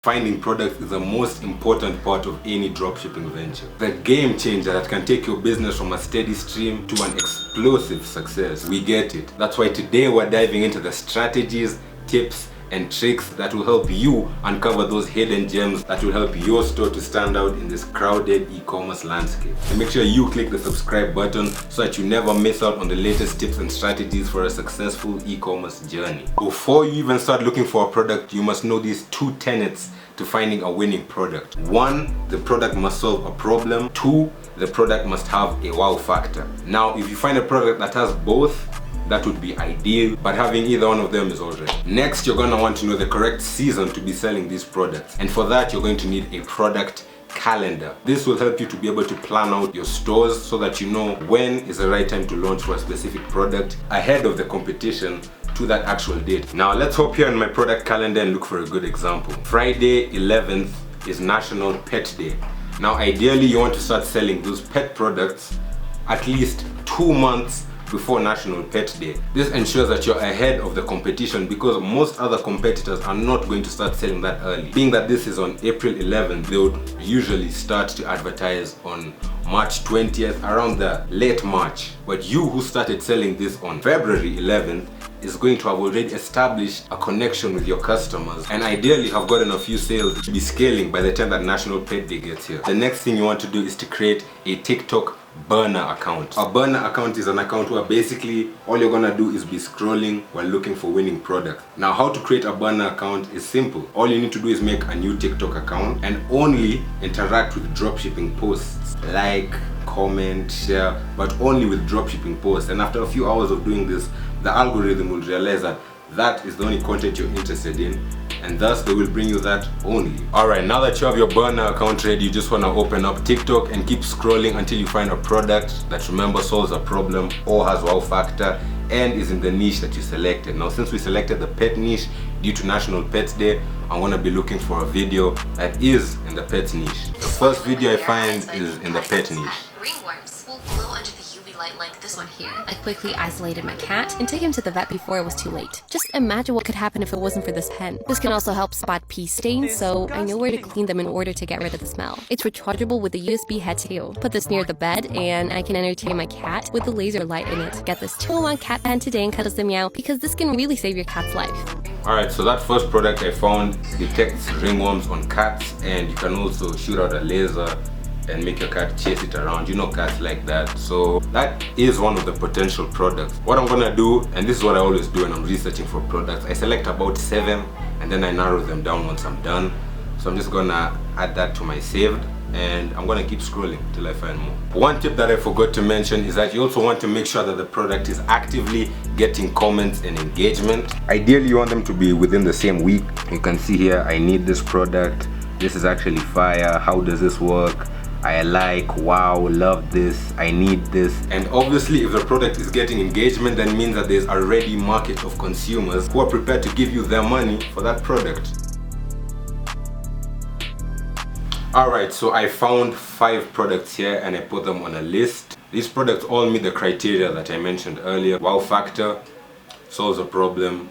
Finding products is the most important part of any dropshipping venture. The game changer that can take your business from a steady stream to an explosive success. We get it. That's why today we're diving into the strategies, tips, and tricks that will help you uncover those hidden gems that will help your store to stand out in this crowded e-commerce landscape. And make sure you click the subscribe button so that you never miss out on the latest tips and strategies for a successful e-commerce journey. Before you even start looking for a product, you must know these two tenets to finding a winning product. 1, the product must solve a problem. 2, the product must have a wow factor. Now, if you find a product that has both, that would be ideal, but having either one of them is alright. Next, you're going to want to know the correct season to be selling these products, and for that you're going to need a product calendar. This will help you to be able to plan out your stores so that you know when is the right time to launch for a specific product ahead of the competition to that actual date. Now let's hop here on my product calendar and look for a good example. Friday 11th is National Pet Day. Now ideally you want to start selling those pet products at least 2 months before National Pet Day. This ensures that you're ahead of the competition because most other competitors are not going to start selling that early. Being that this is on April 11th, they would usually start to advertise on March 20th, around the late March. But you who started selling this on February 11th is going to have already established a connection with your customers and ideally have gotten a few sales to be scaling by the time that National Pet Day gets here. The next thing you want to do is to create a TikTok burner account. A burner account is an account where basically all you're gonna do is be scrolling while looking for winning products. Now, how to create a burner account is simple. All you need to do is make a new TikTok account and only interact with dropshipping posts. Like, comment, share, but only with dropshipping posts. And after a few hours of doing this, the algorithm will realize that that is the only content you're interested in, and thus they will bring you that only. Alright, now that you have your burner account ready, you just want to open up TikTok and keep scrolling until you find a product that, remember, solves a problem or has wow factor and is in the niche that you selected. Now, since we selected the pet niche due to National Pet Day, I'm going to be looking for a video that is in the pet niche. The first video I find is in the pet niche. Ringworms will glow under the UV light like this one here. I quickly isolated my cat and took him to the vet before it was too late. Just imagine what could happen if it wasn't for this pen. This can also help spot pee stains, so I know where to clean them in order to get rid of the smell. It's rechargeable with a USB head too. Put this near the bed and I can entertain my cat with the laser light in it. Get this 2-in-1 cat pen today and cuddles the meow because this can really save your cat's life. Alright, so that first product I found detects ringworms on cats, and you can also shoot out a laser and make your cat chase it around. You know cats like that. So that is one of the potential products. What I'm gonna do, and this is what I always do when I'm researching for products, I select about 7 and then I narrow them down once I'm done. So I'm just gonna add that to my saved and I'm gonna keep scrolling till I find more. One tip that I forgot to mention is that you also want to make sure that the product is actively getting comments and engagement. Ideally you want them to be within the same week. You can see here, I need this product, this is actually fire, how does this work, I like, wow, love this, I need this. And obviously if the product is getting engagement, that means that there's a ready market of consumers who are prepared to give you their money for that product. Alright, so I found 5 products here and I put them on a list. These products all meet the criteria that I mentioned earlier. Wow factor, solves a problem,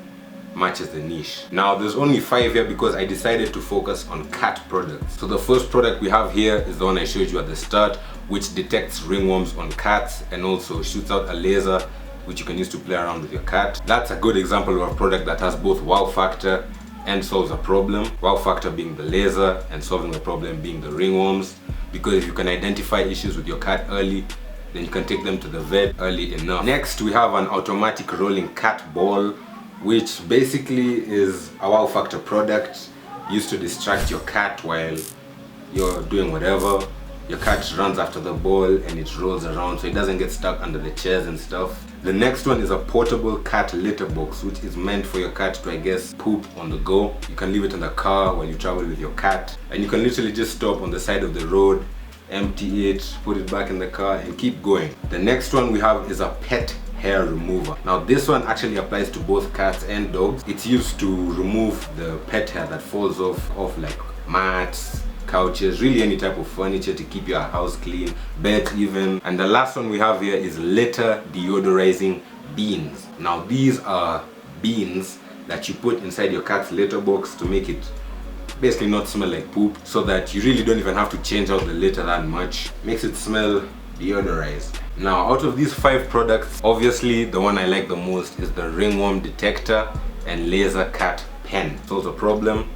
matches the niche. Now there's only 5 here because I decided to focus on cat products. So the first product we have here is the one I showed you at the start, which detects ringworms on cats and also shoots out a laser which you can use to play around with your cat. That's a good example of a product that has both wow factor and solves a problem. Wow factor being the laser and solving the problem being the ringworms, because if you can identify issues with your cat early, then you can take them to the vet early enough. Next we have an automatic rolling cat ball, which basically is a wow factor product used to distract your cat while you're doing whatever. Your cat runs after the ball and it rolls around so it doesn't get stuck under the chairs and stuff. The next one is a portable cat litter box, which is meant for your cat to, I guess, poop on the go. You can leave it in the car while you travel with your cat, and you can literally just stop on the side of the road, empty it, put it back in the car and keep going. The next one we have is a pet hair remover. Now this one actually applies to both cats and dogs. It's used to remove the pet hair that falls off like mats, couches, really any type of furniture to keep your house clean, beds even. And the last one we have here is litter deodorizing beans. Now these are beans that you put inside your cat's litter box to make it basically not smell like poop, so that you really don't even have to change out the litter that much. Makes it smell deodorized. Now, out of these 5 products, obviously the one I like the most is the ringworm detector and laser cut pen. Solves a problem.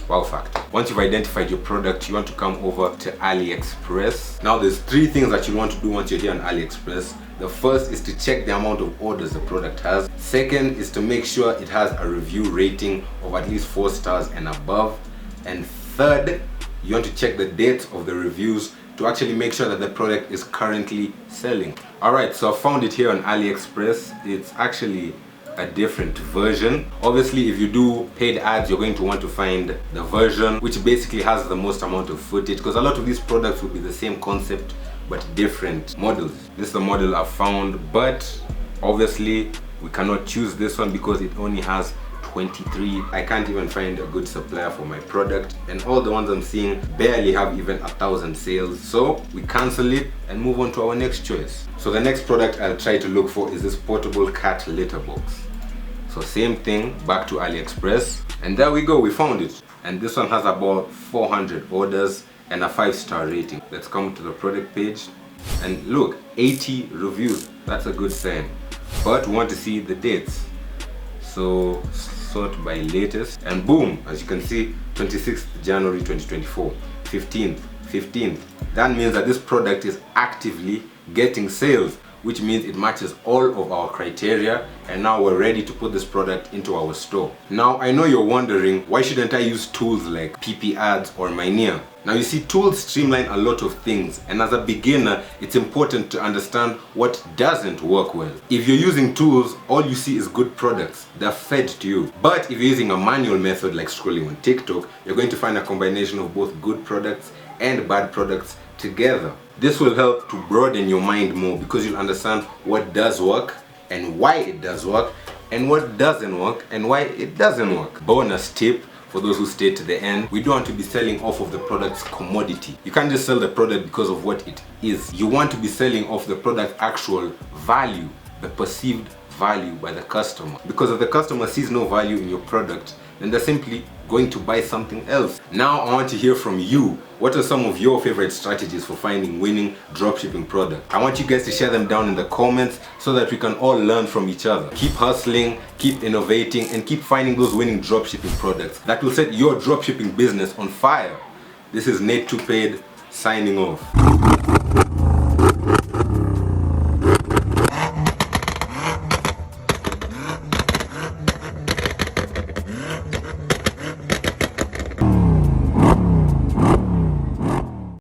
Wow factor. Once you've identified your product, you want to come over to Aliexpress. Now there's 3 things that you want to do once you're here on Aliexpress. The first is to check the amount of orders the product has. Second is to make sure it has a review rating of at least 4 stars and above. And third, you want to check the dates of the reviews to actually make sure that the product is currently selling. Alright, so I found it here on Aliexpress. It's actually a different version. Obviously, if you do paid ads, you're going to want to find the version which basically has the most amount of footage, because a lot of these products will be the same concept but different models. This is the model I found, but obviously we cannot choose this one because it only has 23. I can't even find a good supplier for my product, and all the ones I'm seeing barely have even 1,000 sales. So we cancel it and move on to our next choice. So the next product I'll try to look for is this portable cat litter box. So same thing, back to Aliexpress, and there we go, we found it. And this one has about 400 orders and a 5-star rating. Let's come to the product page, and look, 80 reviews. That's a good sign, but we want to see the dates. So sort by latest, and boom, as you can see, 26th January 2024, 15th. That means that this product is actively getting sales, which means it matches all of our criteria, and now we're ready to put this product into our store. Now, I know you're wondering, why shouldn't I use tools like PP Ads or Mynea? Now, you see, tools streamline a lot of things, and as a beginner, it's important to understand what doesn't work well. If you're using tools, all you see is good products. They're fed to you. But if you're using a manual method like scrolling on TikTok, you're going to find a combination of both good products and bad products together. This will help to broaden your mind more, because you'll understand what does work and why it does work, and what doesn't work and why it doesn't work. Bonus tip for those who stay to the end: we don't want to be selling off of the product's commodity. You can't just sell the product because of what it is. You want to be selling off the product's actual value, the perceived value by the customer. Because if the customer sees no value in your product, then they're simply going to buy something else. Now I want to hear from you. What are some of your favorite strategies for finding winning dropshipping products? I want you guys to share them down in the comments so that we can all learn from each other. Keep hustling, keep innovating, and keep finding those winning dropshipping products that will set your dropshipping business on fire. This is Nate 2Paid signing off.